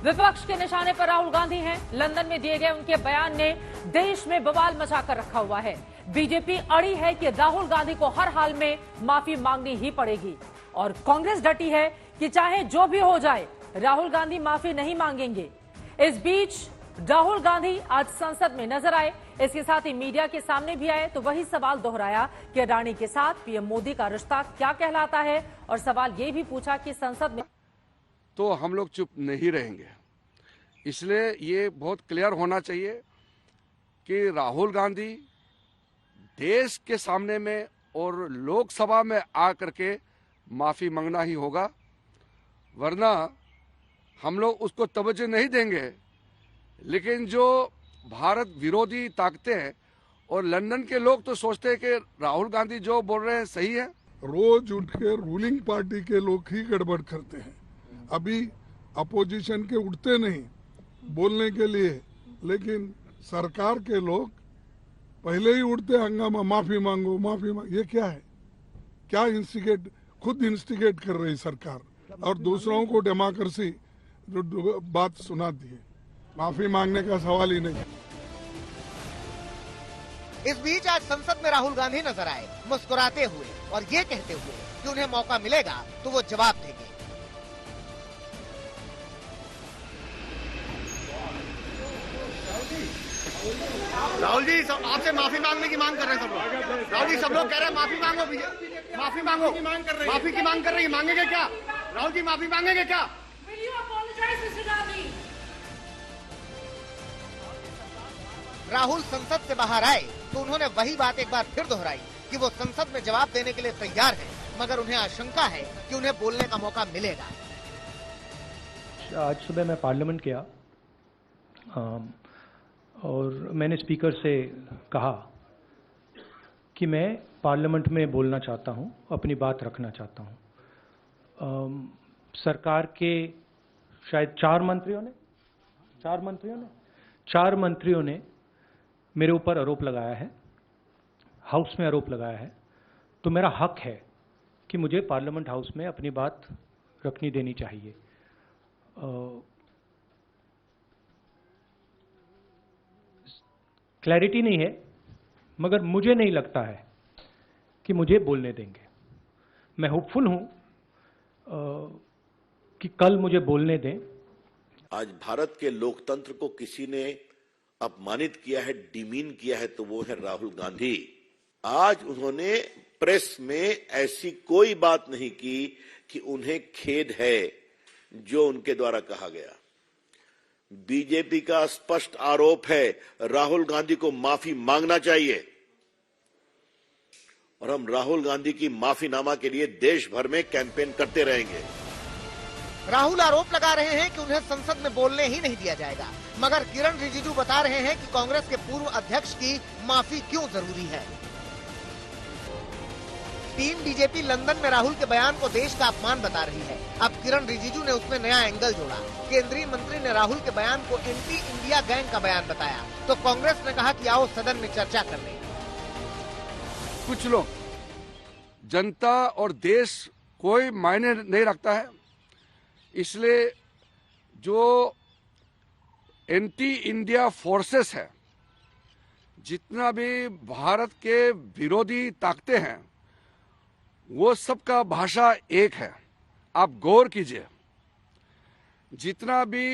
विपक्ष के निशाने पर राहुल गांधी हैं। लंदन में दिए गए उनके बयान ने देश में बवाल मचाकर रखा हुआ है। बीजेपी अड़ी है कि राहुल गांधी को हर हाल में माफी मांगनी ही पड़ेगी और कांग्रेस डटी है कि चाहे जो भी हो जाए राहुल गांधी माफी नहीं मांगेंगे। इस बीच राहुल गांधी आज संसद में नजर आए, इसके साथ ही मीडिया के सामने भी आए तो वही सवाल दोहराया कि अडानी के साथ पीएम मोदी का रिश्ता क्या कहलाता है और सवाल ये भी पूछा कि संसद में तो हम लोग चुप नहीं रहेंगे। इसलिए ये बहुत क्लियर होना चाहिए कि राहुल गांधी देश के सामने में और लोकसभा में आ करके माफी मांगना ही होगा, वरना हम लोग उसको तवज्जो नहीं देंगे। लेकिन जो भारत विरोधी ताकतें हैं और लंदन के लोग तो सोचते हैं कि राहुल गांधी जो बोल रहे हैं सही है। रोज उठ के रूलिंग पार्टी के लोग ही गड़बड़ करते हैं। अभी अपोजिशन के उठते नहीं बोलने के लिए, लेकिन सरकार के लोग पहले ही उठते हंगामा, माफी मांगो माफी मांगो। ये क्या है? क्या खुद इंस्टिगेट कर रही सरकार और दूसरों को डेमोक्रेसी जो बात सुनाती है। माफी मांगने का सवाल ही नहीं। इस बीच आज संसद में राहुल गांधी नजर आए, मुस्कुराते हुए और ये कहते हुए कि उन्हें मौका मिलेगा तो वो जवाब देंगे। राहुल जी आपसे माफी मांगने की मांग कर रहे हैं सब लोग। राहुल जी सब लोग कह रहे हैं माफी मांगो, माफी मांगो, माफी की मांग कर रही है। मांगेंगे क्या राहुल जी? माफी मांगेंगे क्या? राहुल संसद से बाहर आए तो उन्होंने वही बात एक बार फिर दोहराई कि वो संसद में जवाब देने के लिए तैयार हैं, मगर उन्हें आशंका है कि उन्हें बोलने का मौका मिलेगा। आज सुबह मैं पार्लियामेंट गया और मैंने स्पीकर से कहा कि मैं पार्लियामेंट में बोलना चाहता हूं, अपनी बात रखना चाहता हूं। सरकार के शायद चार मंत्रियों ने मेरे ऊपर आरोप लगाया है, हाउस में आरोप लगाया है, तो मेरा हक है कि मुझे पार्लियामेंट हाउस में अपनी बात रखनी देनी चाहिए। क्लैरिटी नहीं है, मगर मुझे नहीं लगता है कि मुझे बोलने देंगे। मैं होपफुल हूं कि कल मुझे बोलने दें। आज भारत के लोकतंत्र को किसी ने अपमानित किया है, डिमीन किया है, तो वो है राहुल गांधी। आज उन्होंने प्रेस में ऐसी कोई बात नहीं की कि उन्हें खेद है जो उनके द्वारा कहा गया। बीजेपी का स्पष्ट आरोप है राहुल गांधी को माफी मांगना चाहिए और हम राहुल गांधी की माफीनामा के लिए देश भर में कैंपेन करते रहेंगे। राहुल आरोप लगा रहे हैं कि उन्हें संसद में बोलने ही नहीं दिया जाएगा, मगर किरण रिजिजू बता रहे हैं कि कांग्रेस के पूर्व अध्यक्ष की माफी क्यों जरूरी है। टीम बीजेपी लंदन में राहुल के बयान को देश का अपमान बता रही है। अब किरण रिजिजू ने उसमें नया एंगल जोड़ा। केंद्रीय मंत्री ने राहुल के बयान को एंटी इंडिया गैंग का बयान बताया, तो कांग्रेस ने कहा कि आओ सदन में चर्चा कर लें। कुछ लोग जनता और देश कोई मायने नहीं रखता है, इसलिए जो एंटी इंडिया फोर्सेस है, जितना भी भारत के विरोधी ताकतें हैं, वो सबका भाषा एक है। आप गौर कीजिए, जितना भी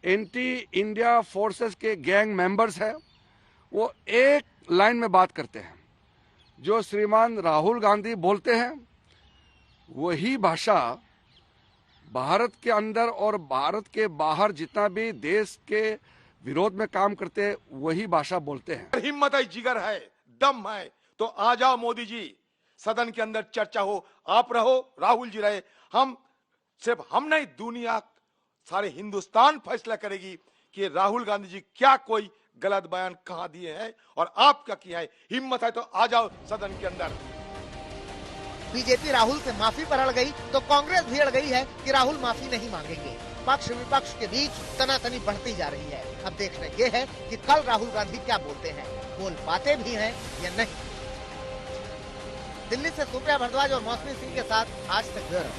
एंटी इंडिया फोर्सेस के गैंग मेंबर्स हैं, वो एक लाइन में बात करते हैं। जो श्रीमान राहुल गांधी बोलते हैं वही भाषा भारत के अंदर और भारत के बाहर जितना भी देश के विरोध में काम करते हैं वही भाषा बोलते हैं। हिम्मत है, जिगर है, दम है तो आ जाओ मोदी जी, सदन के अंदर चर्चा हो। आप रहो, राहुल जी रहे, हम सिर्फ हम नहीं, दुनिया सारे हिंदुस्तान फैसला करेगी कि राहुल गांधी जी क्या कोई गलत बयान कहां दिए हैं और आप क्या किया है। हिम्मत है तो आ जाओ सदन के अंदर। बीजेपी राहुल से माफी पर अड़ गई तो कांग्रेस भी अड़ गई है कि राहुल माफी नहीं मांगेंगे। पक्ष विपक्ष के बीच तनातनी बढ़ती जा रही है। अब देखना ये है कि कल राहुल गांधी क्या बोलते हैं, बोल पाते भी हैं या नहीं। दिल्ली से सुप्रिया भारद्वाज और मौसमी सिंह के साथ आज तक ब्यूरो।